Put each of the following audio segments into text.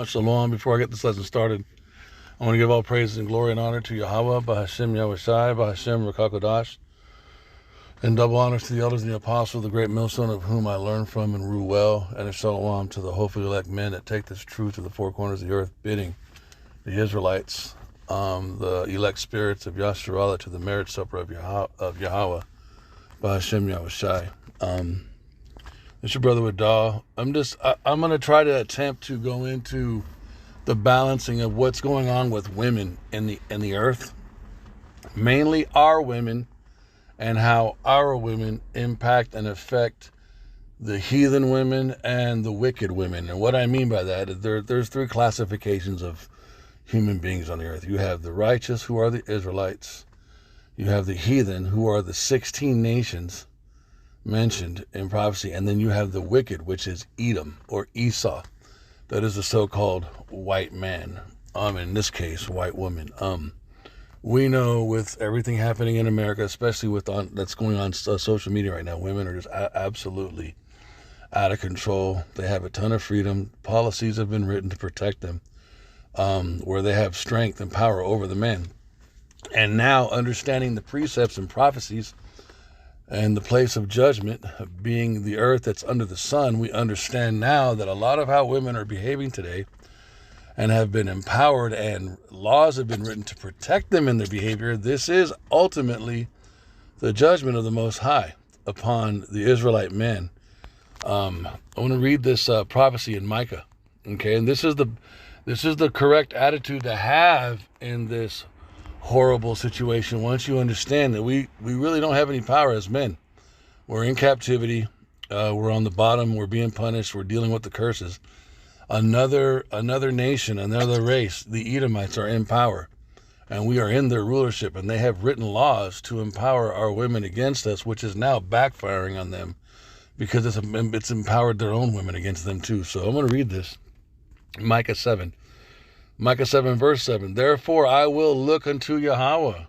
Shalom. Before I get this lesson started, I want to give all praises and glory and honor to Yahawah, Bahashem Yahushai, Bahashem Rakakodash, and double honors to the elders and the apostles, the great millstone of whom I learn from and rule well, and a shalom to the hopefully elect men that take this truth to the four corners of the earth, bidding the Israelites, the elect spirits of Yasharallah to the marriage supper of Yahawah, Bahashem Yahushai. It's your brother Wadah. I'm going to try to attempt to go into the balancing of what's going on with women in the earth, mainly our women, and how our women impact and affect the heathen women and the wicked women. And what I mean by that is there's three classifications of human beings on the earth. You have the righteous, who are the Israelites. You have the heathen, who are the 16 nations mentioned in prophecy, and then you have the wicked, which is Edom or Esau. That is the so-called white man. In this case, white woman. We know with everything happening in America, especially with that's going on social media right now, women are just absolutely out of control. They have a ton of freedom. Policies have been written to protect them, where they have strength and power over the men. And now, understanding the precepts and prophecies and the place of judgment being the earth that's under the sun, we understand now that a lot of how women are behaving today and have been empowered and laws have been written to protect them in their behavior. This is ultimately the judgment of the Most High upon the Israelite men. I want to read this prophecy in Micah. Okay, and this is the correct attitude to have in this horrible situation. Once you understand that we really don't have any power as men. We're in captivity. We're on the bottom. We're being punished. We're dealing with the curses. Another nation, another race, the Edomites, are in power, and we are in their rulership, and they have written laws to empower our women against us, which is now backfiring on them because it's empowered their own women against them too. So I'm going to read this. Micah 7 verse 7. Therefore I will look unto Yahawah.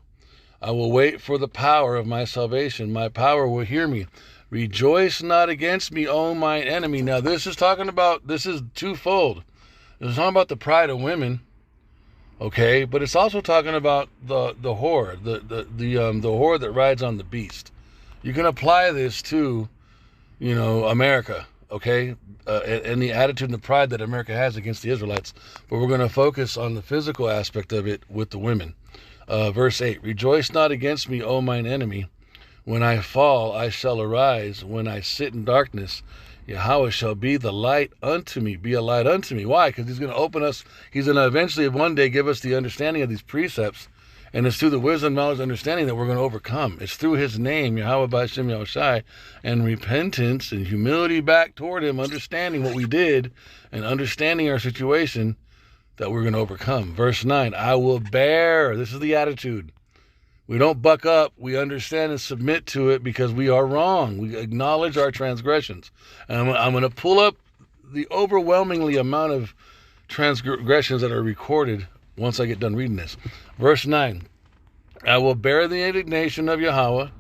I will wait for the power of my salvation. My power will hear me. Rejoice not against me, O mine enemy. Now this is twofold. It's talking about the pride of women, okay, but it's also talking about the whore, the whore that rides on the beast. You can apply this to, America, okay, and the attitude and the pride that America has against the Israelites. But we're going to focus on the physical aspect of it with the women. Verse 8, Rejoice not against me, O mine enemy. When I fall, I shall arise. When I sit in darkness, Yahawah shall be the light unto me. Be a light unto me. Why? Because he's going to open us. He's going to eventually one day give us the understanding of these precepts. And it's through the wisdom, knowledge, understanding that we're going to overcome. It's through his name, Yahawah B'Hashem Yahushai, and repentance and humility back toward him, understanding what we did and understanding our situation, that we're going to overcome. Verse 9, I will bear. This is the attitude. We don't buck up. We understand and submit to it because we are wrong. We acknowledge our transgressions. And I'm going to pull up the overwhelmingly amount of transgressions that are recorded once I get done reading this. Verse 9, I will bear the indignation of Yahawah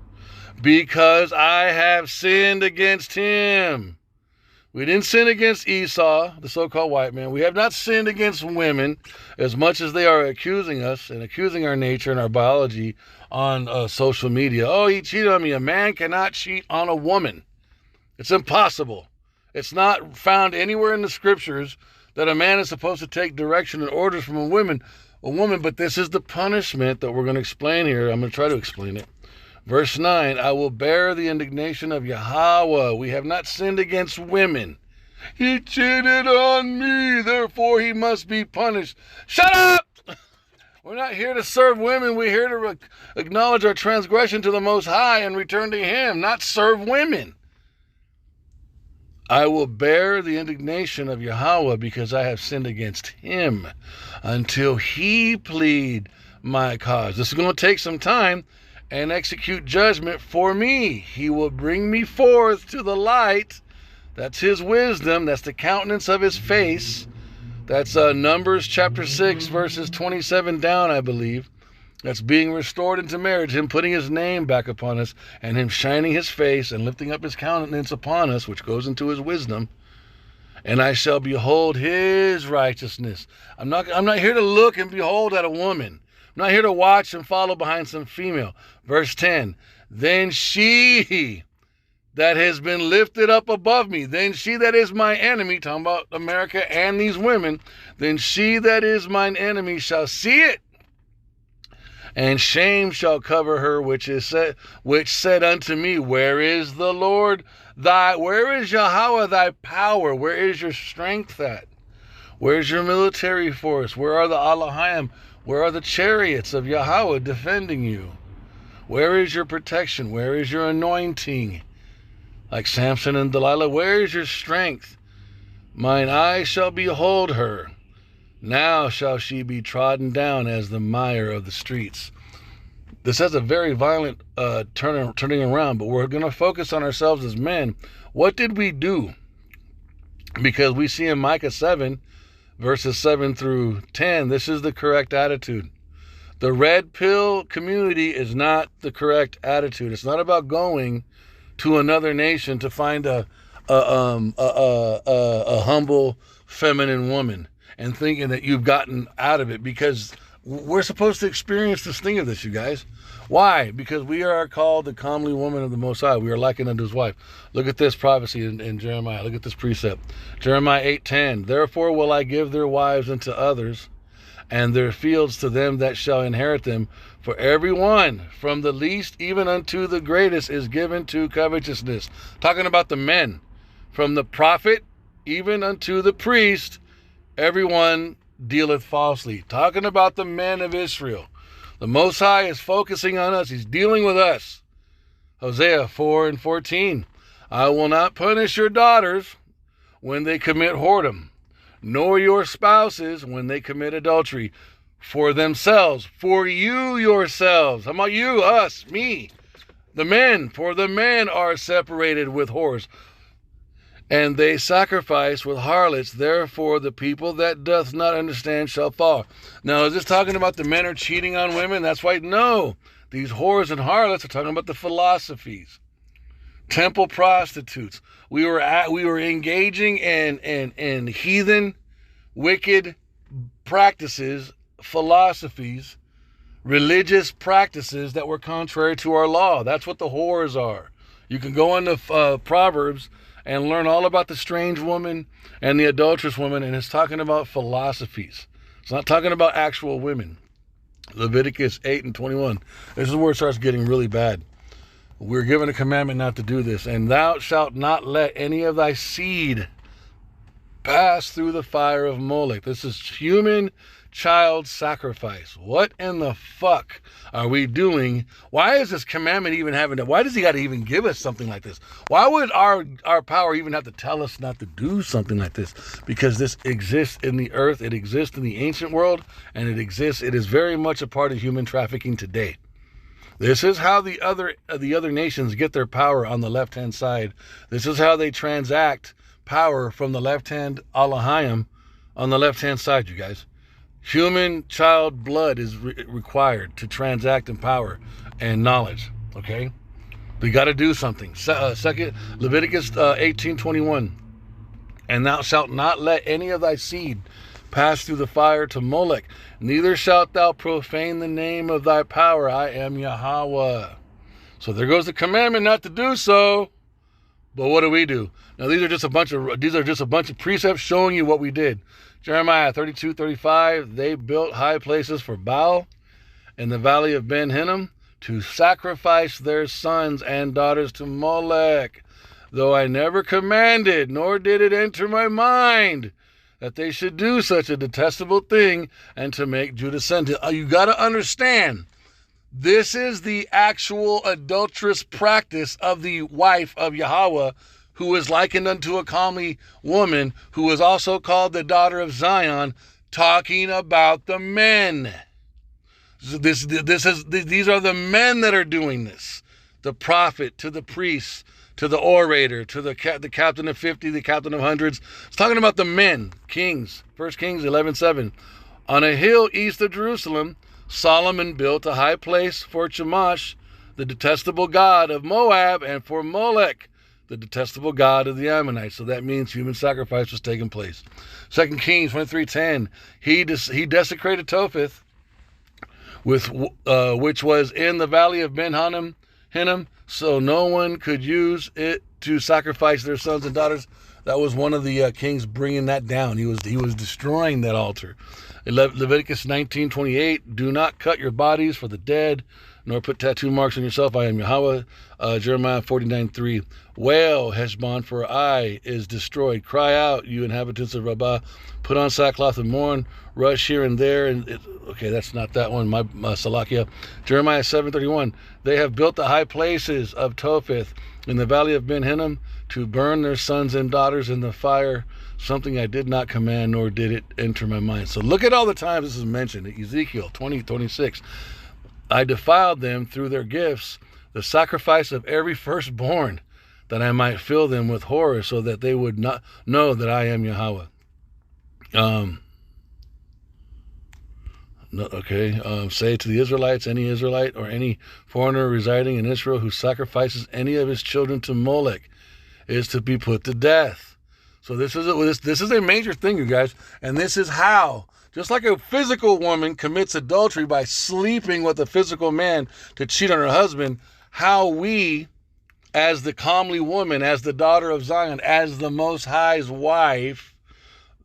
because I have sinned against him. We didn't sin against Esau, the so-called white man. We have not sinned against women as much as they are accusing us and accusing our nature and our biology on social media. Oh, he cheated on me. A man cannot cheat on a woman. It's impossible. It's not found anywhere in the scriptures that a man is supposed to take direction and orders from a woman, but this is the punishment that we're going to explain here. I'm going to try to explain it. Verse 9, I will bear the indignation of Yahawah. We have not sinned against women. He cheated on me, therefore he must be punished. Shut up! We're not here to serve women. We're here to acknowledge our transgression to the Most High and return to him, not serve women. I will bear the indignation of Yahawah because I have sinned against him until he plead my cause. This is going to take some time and execute judgment for me. He will bring me forth to the light. That's his wisdom. That's the countenance of his face. That's Numbers chapter 6, verses 27 down, I believe. That's being restored into marriage, him putting his name back upon us, and him shining his face and lifting up his countenance upon us, which goes into his wisdom. and I shall behold his righteousness. I'm not here to look and behold at a woman. I'm not here to watch and follow behind some female. Verse 10, then she that has been lifted up above me, then she that is my enemy, talking about America and these women, then she that is mine enemy shall see it, and shame shall cover her, which said unto me, where is the Lord where is Yahawah thy power? Where is your strength at? Where's your military force? Where are the Alahayim? Where are the chariots of Yahawah defending you? Where is your protection? Where is your anointing? Like Samson and Delilah, where is your strength? Mine eye shall behold her. Now shall she be trodden down as the mire of the streets. This has a very violent turning around, but we're going to focus on ourselves as men. What did we do? Because we see in Micah 7, verses 7 through 10, this is the correct attitude. The red pill community is not the correct attitude. It's not about going to another nation to find a humble, feminine woman and thinking that you've gotten out of it, because we're supposed to experience the sting of this, you guys. Why? Because we are called the comely woman of the Most High. We are likened unto his wife. Look at this prophecy in Jeremiah. Look at this precept. Jeremiah 8:10. Therefore will I give their wives unto others, and their fields to them that shall inherit them. For every one, from the least even unto the greatest, is given to covetousness. Talking about the men. From the prophet even unto the priest, everyone dealeth falsely. Talking about the men of Israel. The Most High is focusing on us. He's dealing with us. Hosea 4:14. I will not punish your daughters when they commit whoredom, nor your spouses when they commit adultery, for themselves, for you yourselves. How about you, us, me, the men? For the men are separated with whores, and they sacrifice with harlots. Therefore the people that doth not understand shall fall. Now, is this talking about the men are cheating on women? That's why, no. These whores and harlots are talking about the philosophies. Temple prostitutes. We were engaging in heathen, wicked practices, philosophies, religious practices that were contrary to our law. That's what the whores are. You can go into Proverbs and learn all about the strange woman and the adulterous woman, and it's talking about philosophies. It's not talking about actual women. Leviticus 8:21. This is where it starts getting really bad. We're given a commandment not to do this. And thou shalt not let any of thy seed pass through the fire of Molech. This is human child sacrifice. What in the fuck are we doing? Why is this commandment even having to, why does he got to even give us something like this? Why would our power even have to tell us not to do something like this? Because this exists in the earth, it exists in the ancient world, and it is very much a part of human trafficking today. This is how the other nations get their power on the left-hand side. This is how they transact power from the left-hand Alahayim on the left-hand side, you guys. Human child blood is required to transact in power and knowledge, okay? We got to do something. Second, Leviticus 18:21. And thou shalt not let any of thy seed pass through the fire to Molech, neither shalt thou profane the name of thy power. I am Yahawah. So there goes the commandment not to do so. But what do? Now these are just a bunch of precepts showing you what we did. Jeremiah 32:35. They built high places for Baal in the valley of Ben Hinnom to sacrifice their sons and daughters to Molech, though I never commanded, nor did it enter my mind that they should do such a detestable thing and to make Judah sin. You got to understand, this is the actual adulterous practice of the wife of Yahawah, who is likened unto a comely woman, who is also called the daughter of Zion, talking about the men. These are the men that are doing this. The prophet to the priest, to the orator, to the captain of 50, the captain of hundreds. It's talking about the men, kings. 1 Kings 11:7. On a hill east of Jerusalem, Solomon built a high place for Chemosh, the detestable god of Moab, and for Molech, the detestable god of the Ammonites. So that means human sacrifice was taking place. 2 Kings 23:10, he desecrated Topheth, which was in the valley of Ben Hinnom, so no one could use it to sacrifice their sons and daughters. That was one of the kings bringing that down. He was destroying that altar. Leviticus 19:28, do not cut your bodies for the dead, nor put tattoo marks on yourself. I am Yahawah. Jeremiah 49:3, wail, Heshbon, for I is destroyed. Cry out, you inhabitants of Rabbah. Put on sackcloth and mourn. Rush here and there. Okay, that's not that one. My Salakia. Jeremiah 7:31, they have built the high places of Topheth in the valley of Ben Hinnom to burn their sons and daughters in the fire, something I did not command, nor did it enter my mind. So look at all the times this is mentioned. Ezekiel 20:26, I defiled them through their gifts, the sacrifice of every firstborn, that I might fill them with horror, so that they would not know that I am Yahawah. Say to the Israelites, any Israelite or any foreigner residing in Israel who sacrifices any of his children to Molech is to be put to death. So this is a major thing, you guys, and this is how, just like a physical woman commits adultery by sleeping with a physical man to cheat on her husband, how we, as the comely woman, as the daughter of Zion, as the Most High's wife,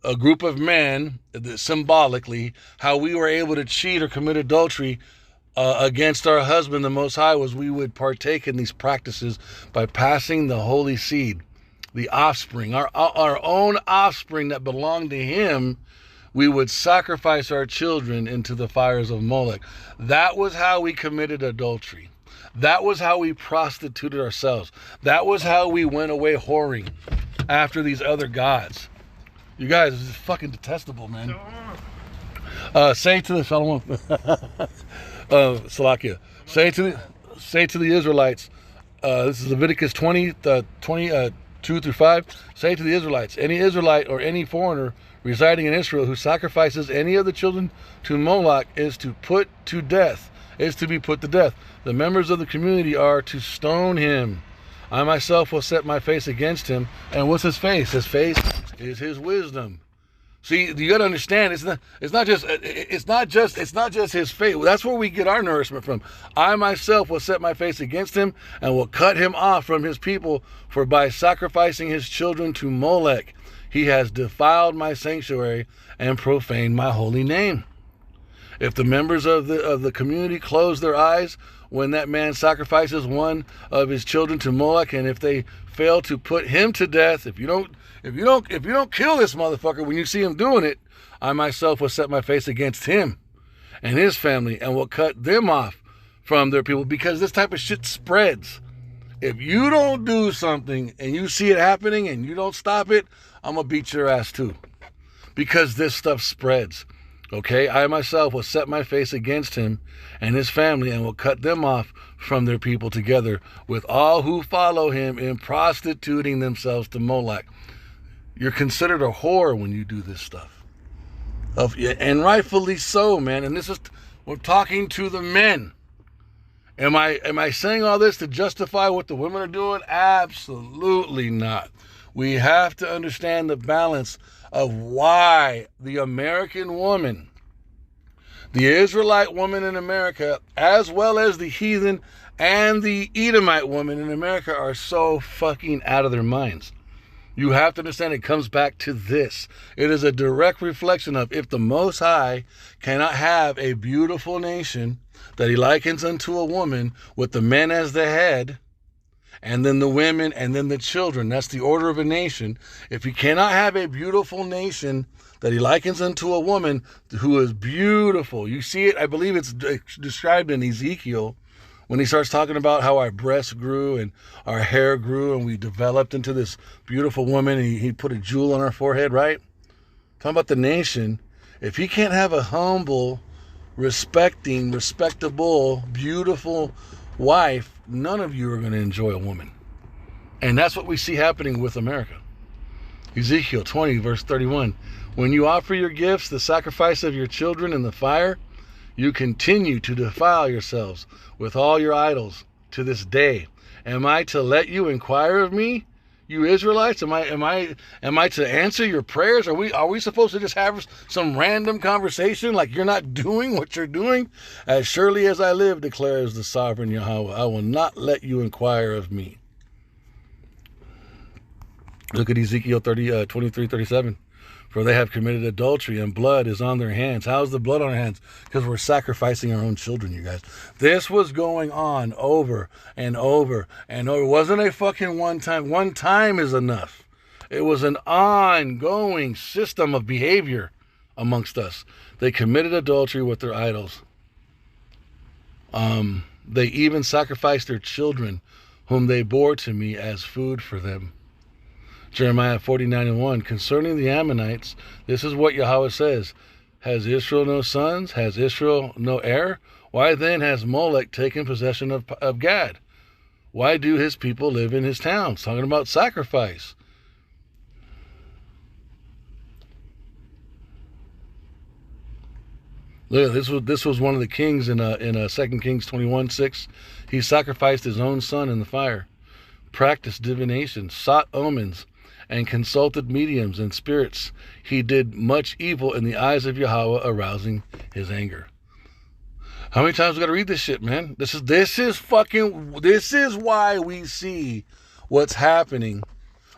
a group of men, symbolically, how we were able to cheat or commit adultery against our husband, the Most High, was we would partake in these practices by passing the holy seed, the offspring, our own offspring that belonged to him. We would sacrifice our children into the fires of Molech. That was how we committed adultery. That was how we prostituted ourselves. That was how we went away whoring after these other gods. You guys, this is fucking detestable, man. Say to the Shalom, Salakia. Say to the Israelites. This is Leviticus 22 through 5. Say to the Israelites, any Israelite or any foreigner residing in Israel who sacrifices any of the children to Moloch is to be put to death. The members of the community are to stone him. I myself will set my face against him. And what's his face? His face is his wisdom. See, you got to understand, it's not just his face. That's where we get our nourishment from. I myself will set my face against him and will cut him off from his people, for by sacrificing his children to Molech, he has defiled my sanctuary and profaned my holy name. If the members of the community close their eyes when that man sacrifices one of his children to Moloch, and if they fail to put him to death, if you don't kill this motherfucker when you see him doing it, I myself will set my face against him and his family and will cut them off from their people, because this type of shit spreads. If you don't do something and you see it happening and you don't stop it, I'm gonna beat your ass too, because this stuff spreads. Okay, I myself will set my face against him and his family and will cut them off from their people, together with all who follow him in prostituting themselves to Moloch. You're considered a whore when you do this stuff. And rightfully so, man. And we're talking to the men. Am I saying all this to justify what the women are doing? Absolutely not. We have to understand the balance of why the American woman, the Israelite woman in America, as well as the heathen and the Edomite woman in America, are so fucking out of their minds. You have to understand, it comes back to this. It is a direct reflection of, if the Most High cannot have a beautiful nation that he likens unto a woman, with the men as the head, and then the women, and then the children. That's the order of a nation. If he cannot have a beautiful nation that he likens unto a woman who is beautiful. You see it, I believe it's described in Ezekiel, when he starts talking about how our breasts grew and our hair grew and we developed into this beautiful woman, and he put a jewel on our forehead, right? Talking about the nation. If he can't have a humble, respectable, beautiful wife, none of you are going to enjoy a woman. And that's what we see happening with America. Ezekiel 20, verse 31. When you offer your gifts, the sacrifice of your children in the fire, you continue to defile yourselves with all your idols to this day. Am I to let you inquire of me? You Israelites, am I to answer your prayers? Are we supposed to just have some random conversation like you're not doing what you're doing? As surely as I live, declares the sovereign Yahawah, I will not let you inquire of me. Look at Ezekiel 23:37. For they have committed adultery, and blood is on their hands. How's the blood on our hands? Because we're sacrificing our own children, you guys. This was going on over and over and over. It wasn't a fucking one time. One time is enough. It was an ongoing system of behavior amongst us. They committed adultery with their idols. They even sacrificed their children, whom they bore to me as food for them. Jeremiah 49:1, concerning the Ammonites, this is what Yahawah says. Has Israel no sons? Has Israel no heir? Why then has Molech taken possession of Gad? Why do his people live in his towns? Talking about sacrifice. Look, this was one of the kings in 2 Kings 21:6. He sacrificed his own son in the fire, practiced divination, sought omens, and consulted mediums and spirits. He did much evil in the eyes of Yahawah, arousing his anger. How many times we gotta read this shit, man? This is why we see what's happening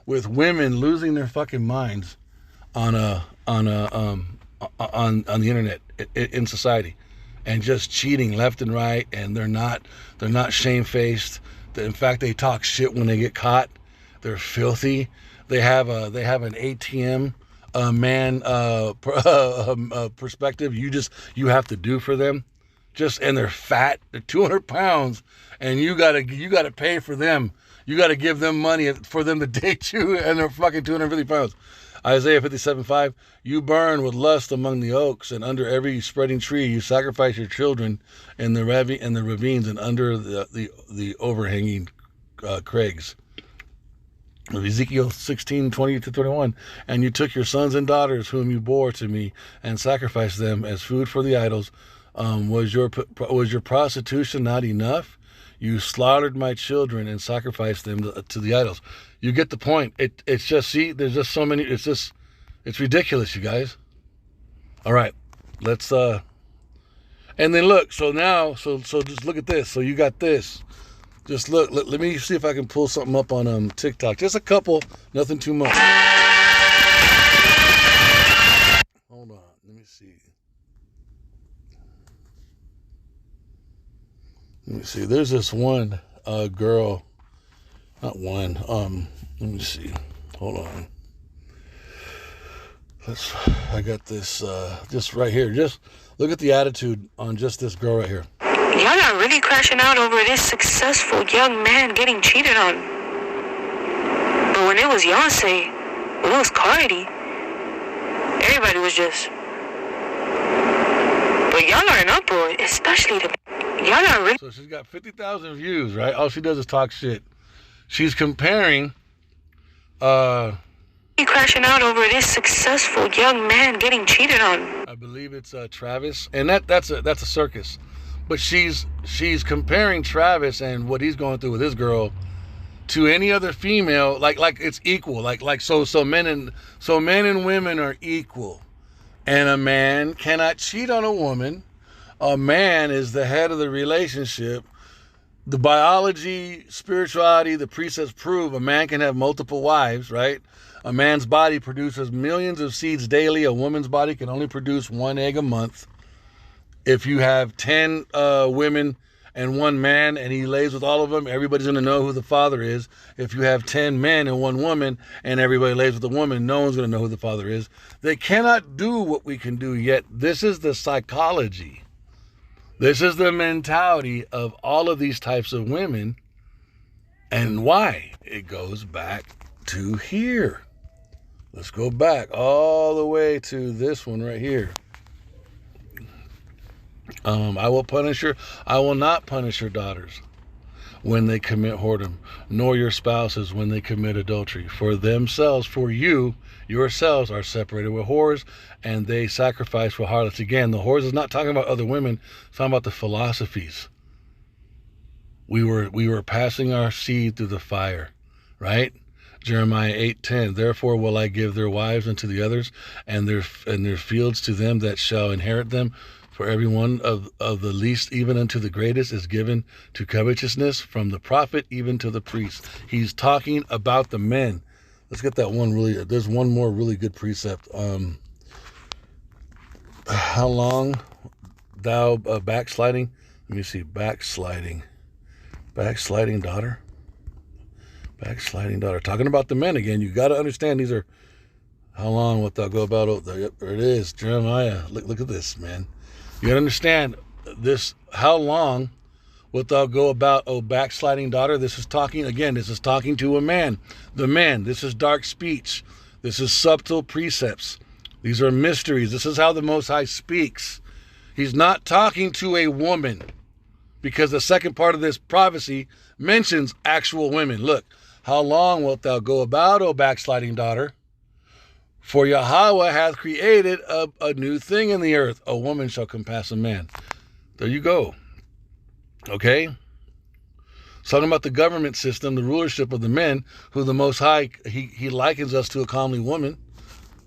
with women losing their fucking minds on the internet in society, and just cheating left and right, and they're not shamefaced. In fact, they talk shit when they get caught. They're filthy. They have an ATM perspective. You have to do for them. And they're fat. They're 200 pounds, and you gotta pay for them. You gotta give them money for them to date you, and they're fucking 250 pounds. Isaiah 57:5, you burn with lust among the oaks, and under every spreading tree you sacrifice your children in the ravines and under the overhanging crags. Ezekiel 16:20-21, and you took your sons and daughters whom you bore to me and sacrificed them as food for the idols. Was your prostitution not enough? You slaughtered my children and sacrificed them to the idols. You get the point. It's just, see, there's just so many. It's ridiculous, you guys. All right, let's and then look. So just look at this. So you got this. Just look. Let me see if I can pull something up on TikTok. Just a couple, nothing too much. Hold on. Let me see. There's this one girl. Not one. Let me see. Hold on. I got this just right here. Just look at the attitude on just this girl right here. Y'all are really crashing out over this successful young man getting cheated on. But when it was Beyonce, when it was Cardi, everybody was just... But y'all are in uproar, especially the... Y'all are really... So she's got 50,000 views, right? All she does is talk shit. She's comparing... crashing out over this successful young man getting cheated on. I believe it's Travis. And that's a circus. But she's comparing Travis and what he's going through with his girl to any other female, like it's equal, so men and women are equal, and a man cannot cheat on a woman. A man is the head of the relationship. The biology, spirituality, the precepts prove a man can have multiple wives, right? A man's body produces millions of seeds daily. A woman's body can only produce one egg a month. If you have 10 women and one man and he lays with all of them, everybody's going to know who the father is. If you have 10 men and one woman and everybody lays with the woman, no one's going to know who the father is. They cannot do what we can do yet. This is the psychology. This is the mentality of all of these types of women. And why? It goes back to here. Let's go back all the way to this one right here. I will not punish your daughters when they commit whoredom, nor your spouses when they commit adultery. For you yourselves are separated with whores, and they sacrifice for harlots. Again, the whores is not talking about other women, it's talking about the philosophies. We were passing our seed through the fire, right? Jeremiah 8:10. Therefore will I give their wives unto the others, and their fields to them that shall inherit them. For every one of the least even unto the greatest is given to covetousness, from the prophet even to the priest. He's talking about the men. Let's get that one really. There's one more really good precept. How long thou backsliding? Let me see. Backsliding daughter. Backsliding daughter. Talking about the men again. You got to understand these are. How long wilt thou go about? Oh, there it is. Jeremiah. Look at this, man. You got to understand this. How long wilt thou go about, O backsliding daughter? This is talking to a man. The man. This is dark speech. This is subtle precepts. These are mysteries. This is how the Most High speaks. He's not talking to a woman, because the second part of this prophecy mentions actual women. Look, how long wilt thou go about, O backsliding daughter? For Yahawah hath created a new thing in the earth. A woman shall compass a man. There you go. Okay? It's talking about the government system, the rulership of the men, who the Most High, he likens us to a comely woman.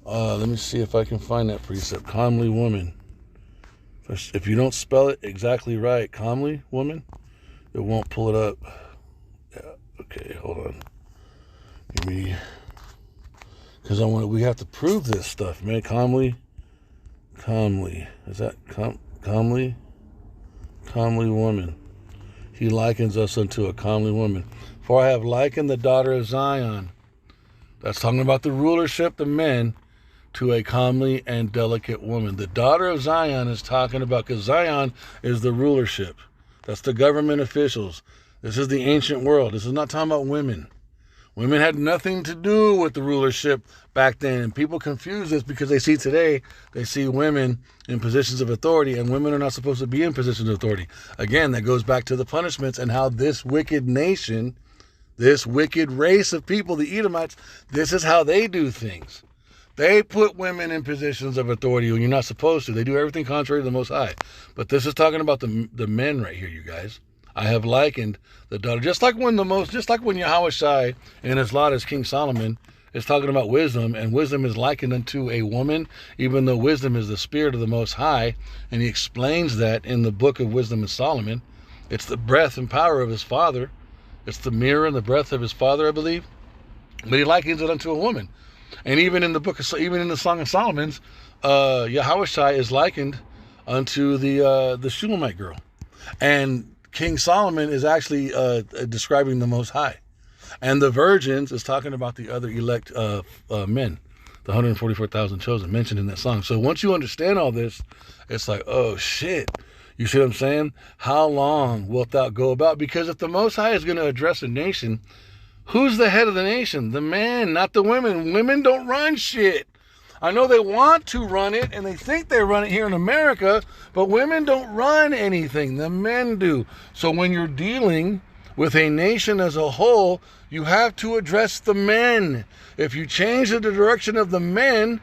Let me see if I can find that precept. Comely woman. If you don't spell it exactly right, comely woman, it won't pull it up. Yeah, okay, hold on. Give me, because we have to prove this stuff, man. Comely. Is that comely? Comely woman. He likens us unto a comely woman. For I have likened the daughter of Zion. That's talking about the rulership, the men, to a comely and delicate woman. The daughter of Zion is talking about, because Zion is the rulership. That's the government officials. This is the ancient world. This is not talking about women. Women had nothing to do with the rulership back then. And people confuse this because they see women in positions of authority, and women are not supposed to be in positions of authority. Again, that goes back to the punishments and how this wicked nation, this wicked race of people, the Edomites, this is how they do things. They put women in positions of authority when you're not supposed to. They do everything contrary to the Most High. But this is talking about the men right here, you guys. I have likened the daughter, just like when Yahawah in his lot as King Solomon is talking about wisdom, and wisdom is likened unto a woman, even though wisdom is the spirit of the Most High, and he explains that in the book of Wisdom of Solomon. It's the breath and power of his father. It's the mirror and the breath of his father, I believe. But he likens it unto a woman. And even in the Song of Solomon's, Yahawah is likened unto the Shulamite girl. And King Solomon is actually describing the Most High. And the virgins is talking about the other elect men, the 144,000 chosen, mentioned in that song. So once you understand all this, it's like, oh shit. You see what I'm saying? How long wilt thou go about? Because if the Most High is going to address a nation, who's the head of the nation? The men, not the women. Women don't run shit. I know they want to run it, and they think they run it here in America, but women don't run anything. The men do. So when you're dealing with a nation as a whole, you have to address the men. If you change the direction of the men,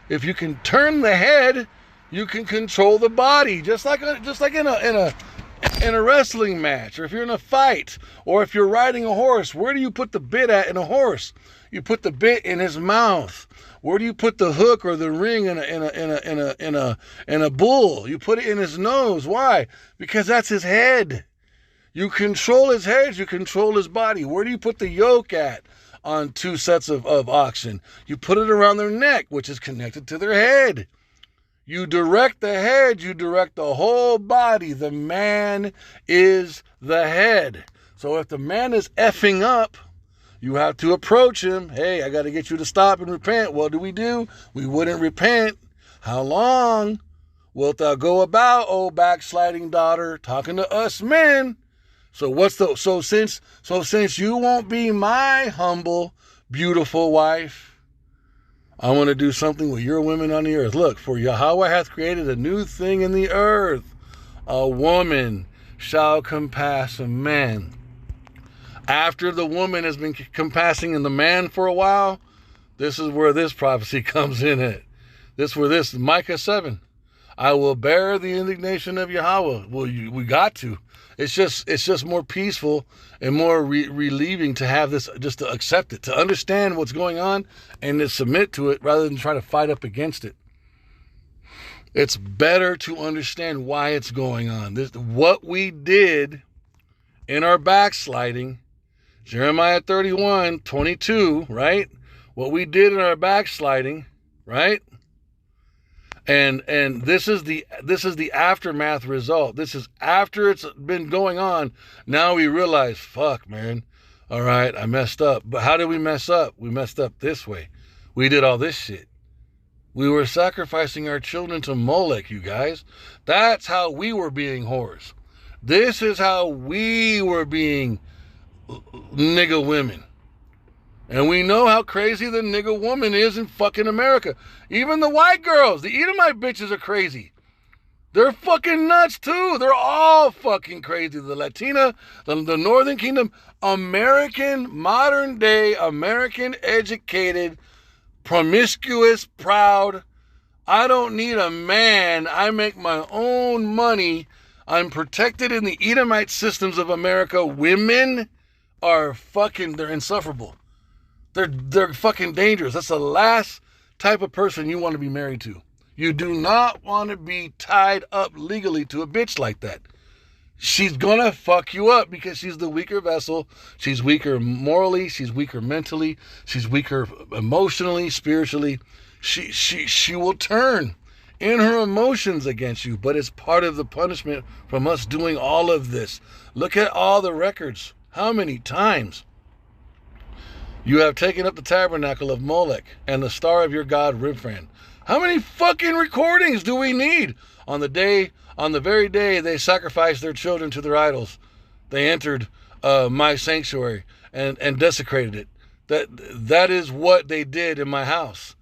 if you can turn the head, you can control the body. Just like in a wrestling match, or if you're in a fight, or if you're riding a horse, where do you put the bit at in a horse? You put the bit in his mouth. Where do you put the hook or the ring in a bull? You put it in his nose. Why? Because that's his head. You control his head. You control his body. Where do you put the yoke at on two sets of oxen? You put it around their neck, which is connected to their head. You direct the head. You direct the whole body. The man is the head. So if the man is effing up, you have to approach him. Hey, I got to get you to stop and repent. What do? We wouldn't repent. How long wilt thou go about, O backsliding daughter? Talking to us men. So since you won't be my humble, beautiful wife, I want to do something with your women on the earth. Look, for Yahawah hath created a new thing in the earth. A woman shall compass a man. After the woman has been compassing in the man for a while, this is where this prophecy comes in at. This Micah 7. I will bear the indignation of Yahawah. Well, we got to. It's just more peaceful and more relieving to have this, just to accept it, to understand what's going on and to submit to it rather than try to fight up against it. It's better to understand why it's going on. What we did in our backsliding, Jeremiah 31:22, right? What we did in our backsliding, right? And this is the aftermath result. This is after it's been going on. Now we realize, fuck, man. All right, I messed up. But how did we mess up? We messed up this way. We did all this shit. We were sacrificing our children to Molech, you guys. That's how we were being whores. This is how we were being nigga women. And we know how crazy the nigga woman is in fucking America. Even the white girls, the Edomite bitches are crazy. They're fucking nuts too. They're all fucking crazy. The Latina, the Northern Kingdom, American, modern day, American educated, promiscuous, proud. I don't need a man. I make my own money. I'm protected in the Edomite systems of America. Women are fucking, they're insufferable. They're fucking dangerous. That's the last type of person you want to be married to. You do not want to be tied up legally to a bitch like that. She's gonna fuck you up because she's the weaker vessel. She's weaker morally. She's weaker mentally. She's weaker emotionally, spiritually. She will turn in her emotions against you, but it's part of the punishment from us doing all of this. Look at all the records. How many times you have taken up the tabernacle of Molech and the star of your god Ribfran? How many fucking recordings do we need? On the very day they sacrificed their children to their idols, they entered my sanctuary and desecrated it. That is what they did in my house.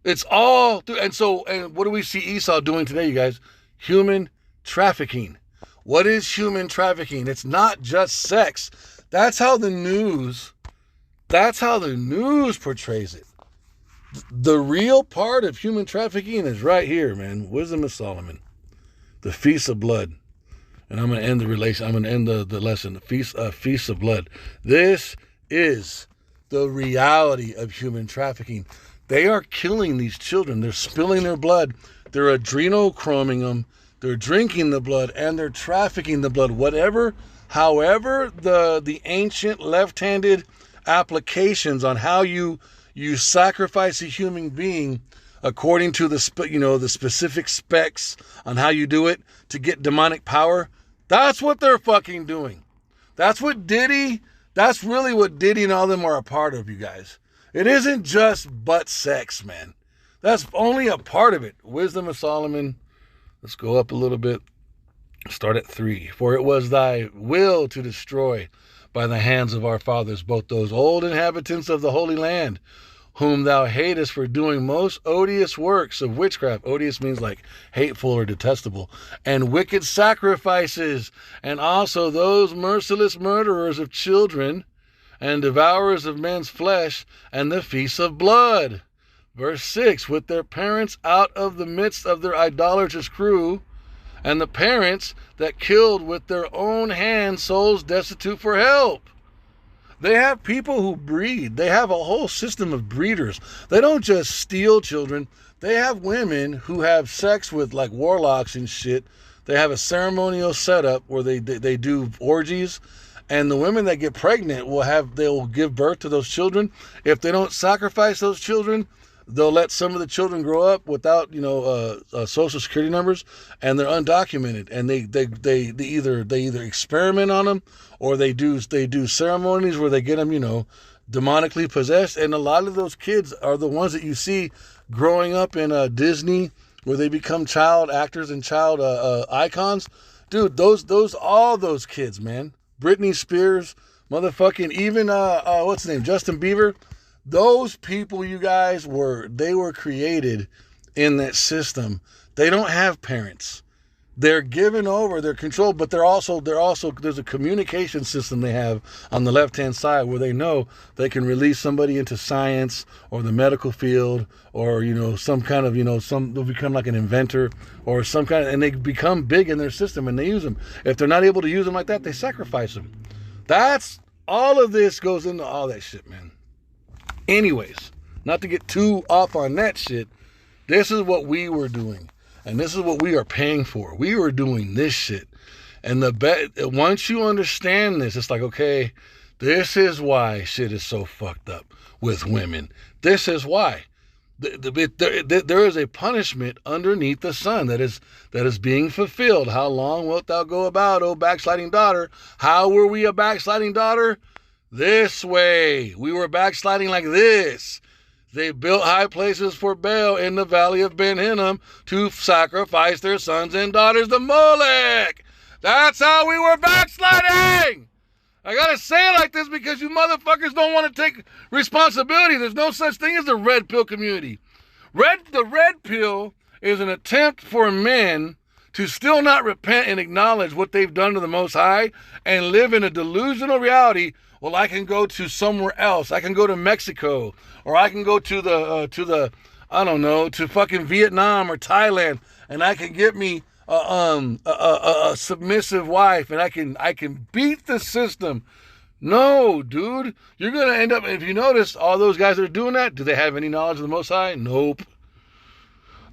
It's all, and what do we see Esau doing today, you guys? Human trafficking. What is human trafficking? It's not just sex. That's how the news portrays it. The real part of human trafficking is right here, man. Wisdom of Solomon. The Feast of Blood. And I'm going to end the lesson. The Feast of Blood. This is the reality of human trafficking. They are killing these children. They're spilling their blood. They're adrenochroming them. They're drinking the blood and they're trafficking the blood. However, the ancient left-handed applications on how you sacrifice a human being according to the specific specs on how you do it to get demonic power. That's what they're fucking doing. That's really what Diddy and all them are a part of, you guys. It isn't just butt sex, man. That's only a part of it. Wisdom of Solomon. Let's go up a little bit. Start at 3. For it was thy will to destroy by the hands of our fathers both those old inhabitants of the Holy Land, whom thou hatest for doing most odious works of witchcraft. Odious means like hateful or detestable. And wicked sacrifices, and also those merciless murderers of children, and devourers of men's flesh, and the feasts of blood. Verse 6, with their parents out of the midst of their idolatrous crew, and the parents that killed with their own hands souls destitute for help. They have people who breed. They have a whole system of breeders. They don't just steal children. They have women who have sex with like warlocks and shit. They have a ceremonial setup where they do orgies. And the women that get pregnant they'll give birth to those children. If they don't sacrifice those children, they'll let some of the children grow up without, social security numbers, and they're undocumented. And they either experiment on them, or they do ceremonies where they get them, demonically possessed. And a lot of those kids are the ones that you see growing up in Disney, where they become child actors and child icons. Dude, all those kids, man. Britney Spears, motherfucking, even, what's his name, Justin Bieber. Those people, you guys, were created in that system. They don't have parents. They're given over, they're controlled, but they're also there's a communication system they have on the left-hand side where they know they can release somebody into science or the medical field, or some kind of they'll become like an inventor or some kind of, and they become big in their system and they use them. If they're not able to use them like that, they sacrifice them. That's all of this goes into all that shit, man. Anyways, not to get too off on that shit, this is what we were doing. And this is what we are paying for. We were doing this shit. And once you understand this, it's like, okay, this is why shit is so fucked up with women. This is why. There is a punishment underneath the sun that is being fulfilled. How long wilt thou go about, O backsliding daughter? How were we a backsliding daughter? This way. We were backsliding like this. They built high places for Baal in the valley of Ben Hinnom to sacrifice their sons and daughters to Molech. That's how we were backsliding. I gotta say it like this because you motherfuckers don't want to take responsibility. There's no such thing as the red pill community. The red pill is an attempt for men to still not repent and acknowledge what they've done to the Most High and live in a delusional reality. Well, I can go to somewhere else. I can go to Mexico, or I can go to the I don't know, to fucking Vietnam or Thailand, and I can get me a submissive wife, and I can beat the system. No, dude, you're gonna end up. If you notice, all those guys that are doing that, do they have any knowledge of the Most High? Nope.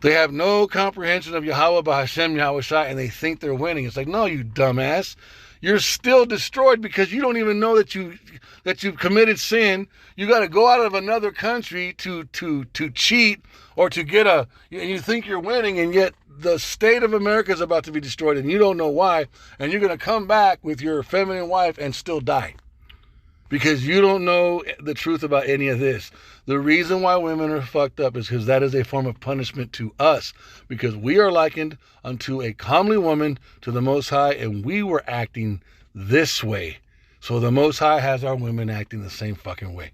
They have no comprehension of Yahawah, Bahashem, Yahweh, and they think they're winning. It's like, no, you dumbass. You're still destroyed because you don't even know that you've committed sin. You got to go out of another country to cheat or to get you think you're winning, and yet the state of America is about to be destroyed and you don't know why, and you're going to come back with your feminine wife and still die because you don't know the truth about any of this. The reason why women are fucked up is because that is a form of punishment to us, because we are likened unto a comely woman to the Most High, and we were acting this way. So the Most High has our women acting the same fucking way.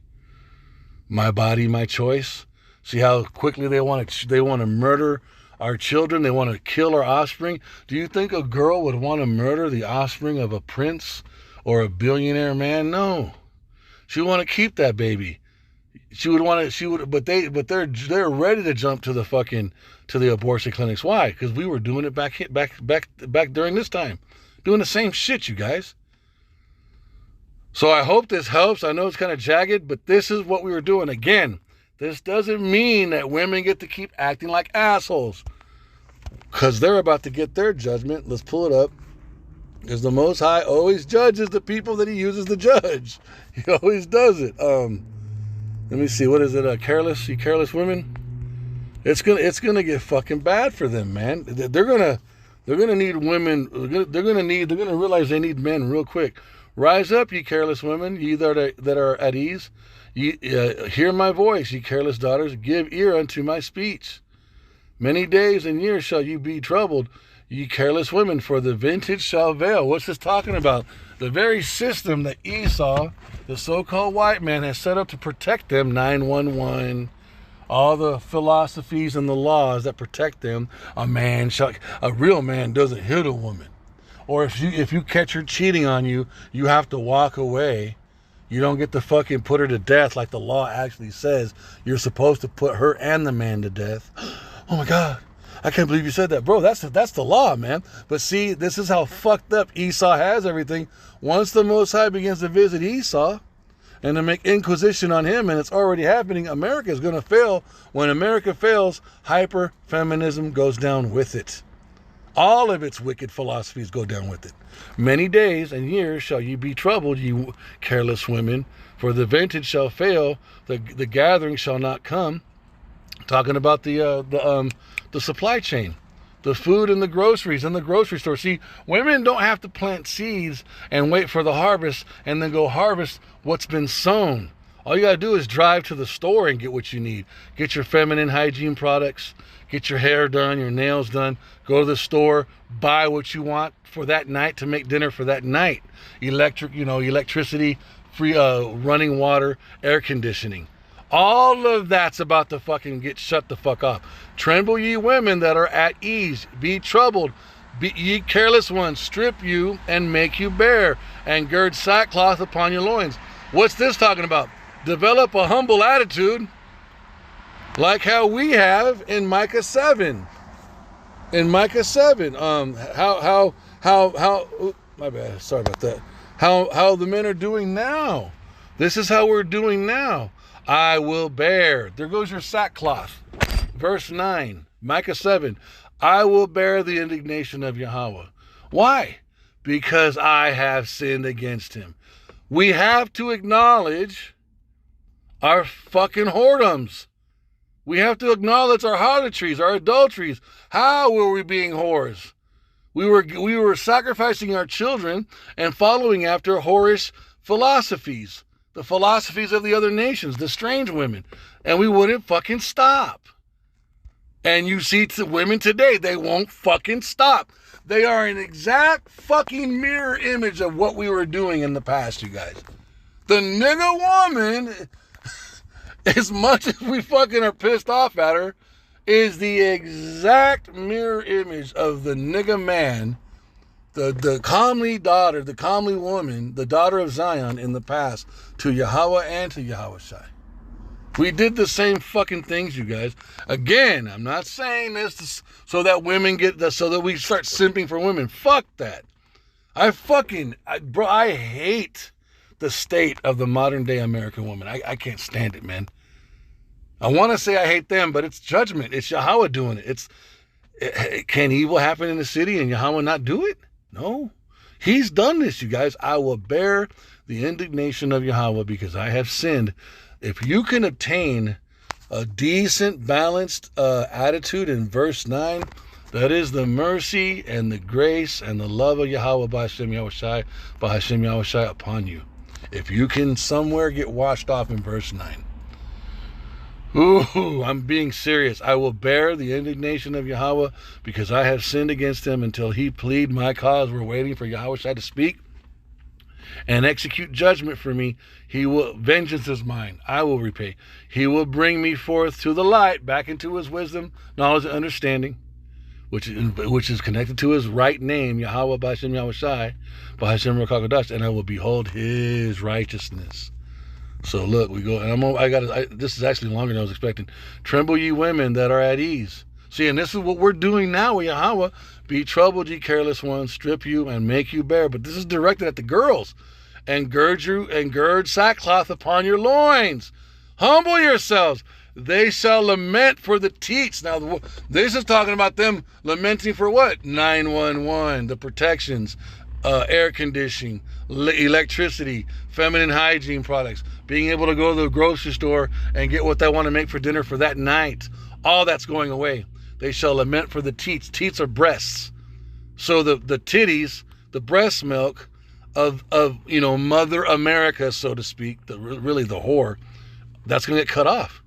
My body, my choice. See how quickly they want to murder our children. They want to kill our offspring. Do you think a girl would want to murder the offspring of a prince or a billionaire man? No. She would want to keep that baby. But they're ready to jump to the abortion clinics. Why? Because we were doing it back during this time, doing the same shit, you guys. So I hope this helps. I know it's kind of jagged, but this is what we were doing. Again, this doesn't mean that women get to keep acting like assholes, because they're about to get their judgment. Let's pull it up. Because the Most High always judges the people that he uses to judge. He always does it. Let me see. What is it? Careless women. It's gonna get fucking bad for them, man. They're gonna need women. They're gonna realize they need men real quick. Rise up, ye careless women, ye that are at ease. Ye hear my voice, ye careless daughters. Give ear unto my speech. Many days and years shall you be troubled, ye careless women, for the vintage shall veil. What's this talking about? The very system that Esau, the so-called white man, has set up to protect them, 911, all the philosophies and the laws that protect them. A real man doesn't hit a woman. Or if you catch her cheating on you, you have to walk away. You don't get to fucking put her to death like the law actually says. You're supposed to put her and the man to death. Oh my God. I can't believe you said that. Bro, that's the law, man. But see, this is how fucked up Esau has everything. Once the Most High begins to visit Esau and to make inquisition on him, and it's already happening, America is going to fail. When America fails, hyper-feminism goes down with it. All of its wicked philosophies go down with it. Many days and years shall ye be troubled, ye careless women, for the vintage shall fail, the gathering shall not come. Talking about the supply chain, the food and the groceries in the grocery store. See, women don't have to plant seeds and wait for the harvest and then go harvest what's been sown. All you got to do is drive to the store and get what you need. Get your feminine hygiene products, get your hair done, your nails done, go to the store, buy what you want for that night to make dinner for that night. Electricity, free running water, air conditioning. All of that's about to fucking get shut the fuck up. Tremble ye women that are at ease. Be troubled. Be ye careless ones, strip you and make you bare, and gird sackcloth upon your loins. What's this talking about? Develop a humble attitude, like how we have in Micah 7. In Micah 7, how my bad, sorry about that. How the men are doing now. This is how we're doing now. I will bear. There goes your sackcloth. Verse 9, Micah 7. I will bear the indignation of Yahawah. Why? Because I have sinned against him. We have to acknowledge our fucking whoredoms. We have to acknowledge our harlotries, our adulteries. How were we being whores? We were sacrificing our children and following after whorish philosophies, the philosophies of the other nations, the strange women, and we wouldn't fucking stop. And you see women today, they won't fucking stop. They are an exact fucking mirror image of what we were doing in the past, you guys. The nigga woman, as much as we fucking are pissed off at her, is the exact mirror image of the nigga man, the comely daughter, the comely woman, the daughter of Zion in the past, to Yahawah and to Yahawashi. We did the same fucking things, you guys. Again, I'm not saying this so that women so that we start simping for women. Fuck that. I hate the state of the modern day American woman. I can't stand it, man. I want to say I hate them, but it's judgment. It's Yahawah doing it. Can evil happen in the city and Yahawah not do it? No. He's done this, you guys. I will bear the indignation of Yahawah because I have sinned. If you can obtain a decent, balanced attitude in verse 9, that is the mercy and the grace and the love of Yahawah by Hashem Yahawashi upon you. If you can somewhere get washed off in verse 9. Ooh, I'm being serious. I will bear the indignation of Yahawah because I have sinned against him until he plead my cause. We're waiting for Yahawashi to speak and execute judgment for me. Vengeance is mine. I will repay. He will bring me forth to the light, back into his wisdom, knowledge, and understanding, which is connected to his right name, Yahawah B'Hashem Yahawashi, B'Hashem Rakakodash, and I will behold his righteousness. So look, we go, and this is actually longer than I was expecting. Tremble ye women that are at ease. See, and this is what we're doing now with Yahawah. Be troubled, ye careless ones, strip you and make you bare. But this is directed at the girls. And gird sackcloth upon your loins. Humble yourselves. They shall lament for the teats. Now, this is talking about them lamenting for what? 911, the protections, air conditioning, electricity, feminine hygiene products, being able to go to the grocery store and get what they want to make for dinner for that night. All that's going away. They shall lament for the teats. Teats are breasts. So the titties, the breast milk of Mother America, so to speak, really the whore, that's going to get cut off.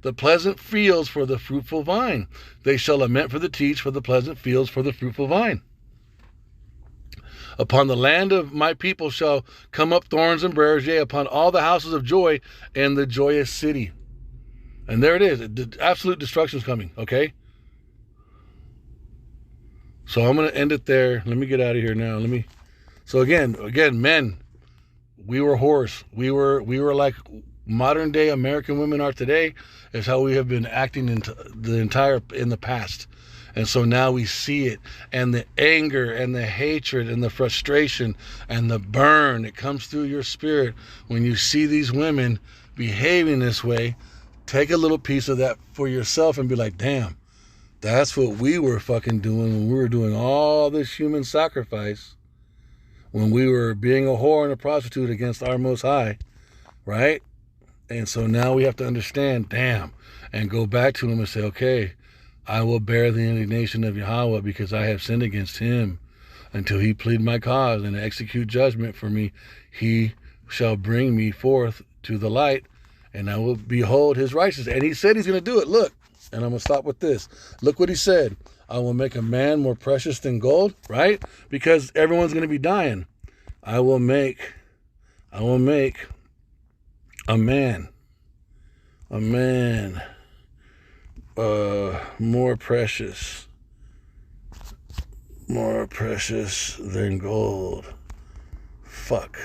The pleasant fields for the fruitful vine. They shall lament for the teats, for the pleasant fields for the fruitful vine. Upon the land of my people shall come up thorns and briars, yea, upon all the houses of joy and the joyous city. And there it is. The absolute destruction is coming, okay? So I'm going to end it there. Let me get out of here now. So again, men, we were whores. We were like modern day American women are today, is how we have been acting in the past. And so now we see it, and the anger and the hatred and the frustration and the burn that comes through your spirit when you see these women behaving this way. Take a little piece of that for yourself and be like, damn, that's what we were fucking doing when we were doing all this human sacrifice, when we were being a whore and a prostitute against our Most High, right? And so now we have to understand, damn, and go back to him and say, okay, I will bear the indignation of Yahawah because I have sinned against him until he plead my cause and execute judgment for me. He shall bring me forth to the light, and I will behold his righteousness. And he said he's going to do it. Look, and I'm going to stop with this. Look what he said. I will make a man more precious than gold, right? Because everyone's going to be dying. I will make a man more precious more precious than gold. Fuck.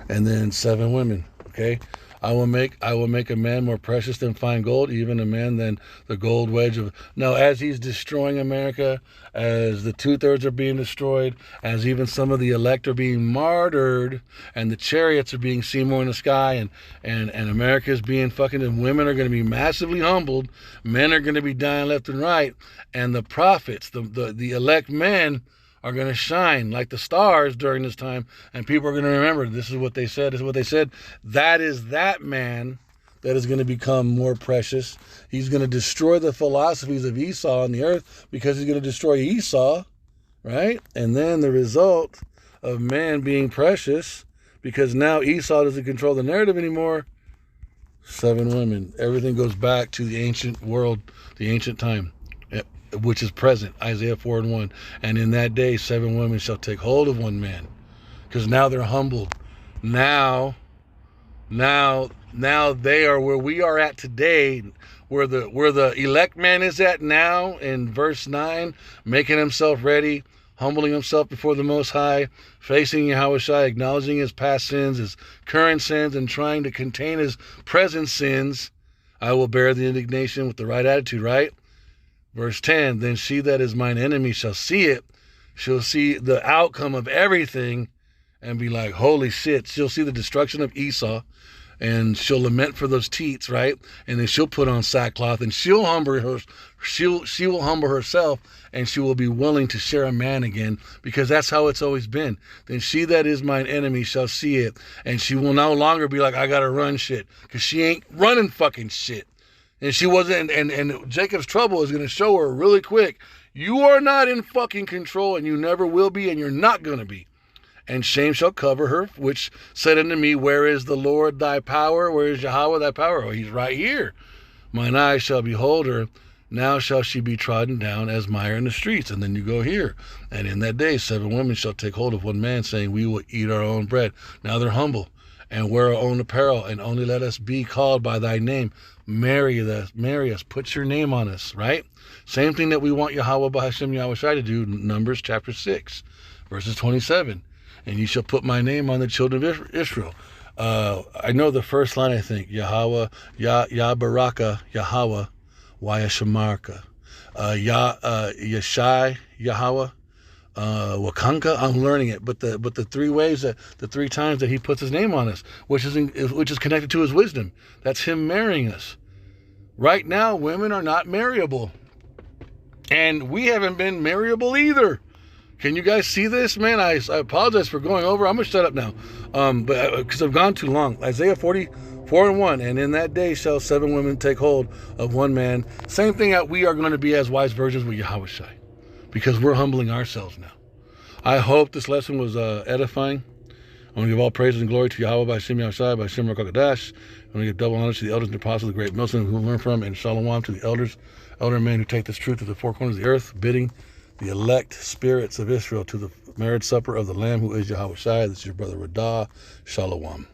And then 7 women. Okay. I will make a man more precious than fine gold, even a man than the gold wedge of. Now, as he's destroying America, as the 2/3 are being destroyed, as even some of the elect are being martyred, and the chariots are being seen more in the sky, and America is being fucking, and women are going to be massively humbled, men are going to be dying left and right, and the prophets, the elect men, are going to shine like the stars during this time, and people are going to remember, this is what they said, this is what they said. That is that man that is going to become more precious. He's going to destroy the philosophies of Esau on the earth, because he's going to destroy Esau, right? And then the result of man being precious, because now Esau doesn't control the narrative anymore, 7 women. Everything goes back to the ancient world, the ancient time, which is present, Isaiah 4:1. And in that day 7 women shall take hold of one man, because now they're humbled. Now they are where we are at today, where the elect man is at now in verse 9, making himself ready, humbling himself before the Most High, facing Yahawah, acknowledging his past sins, his current sins, and trying to contain his present sins. I will bear the indignation with the right attitude, right? Verse 10, then she that is mine enemy shall see it. She'll see the outcome of everything and be like, holy shit. She'll see the destruction of Esau, and she'll lament for those teats, right? And then she'll put on sackcloth, and she will humble herself, and she will be willing to share a man again, because that's how it's always been. Then she that is mine enemy shall see it, and she will no longer be like, I gotta run shit, because she ain't running fucking shit. And she wasn't, and Jacob's trouble is going to show her really quick, you are not in fucking control, and you never will be, and you're not going to be. And shame shall cover her, which said unto me, where is the Lord thy power? Where is Yahawah thy power? Oh, he's right here. Mine eyes shall behold her. Now shall she be trodden down as mire in the streets. And then you go here. And in that day 7 women shall take hold of one man, saying, we will eat our own bread. Now they're humble, and wear our own apparel, and only let us be called by thy name. Marry us, put your name on us, right? Same thing that we want Yahawah Bahashem Yahawah to do, Numbers chapter 6, verses 27. And you shall put my name on the children of Israel. I know the first line, I think, Yahawah, Baraka, Yahawah, Wayashamarka. Yashai, Yahawah, Wakanka, I'm learning it, but the 3 ways that the 3 times that he puts his name on us, which is connected to his wisdom, that's him marrying us. Right now, women are not marryable, and we haven't been marryable either. Can you guys see this, man? I apologize for going over. I'm gonna shut up now, but because I've gone too long. Isaiah 44:1, and in that day shall 7 women take hold of one man. Same thing that we are going to be as wise virgins with Yahawah, because we're humbling ourselves now. I hope this lesson was edifying. I want to give all praises and glory to Yahawah by Hashem Yahawah by Hashem Rakakadash. I want to give double honor to the elders and the apostles, the great Muslims who learn from, and shalom to the elder men who take this truth to the 4 corners of the earth, bidding the elect spirits of Israel to the marriage supper of the Lamb who is Yahawah. This is your brother Radah. Shalom.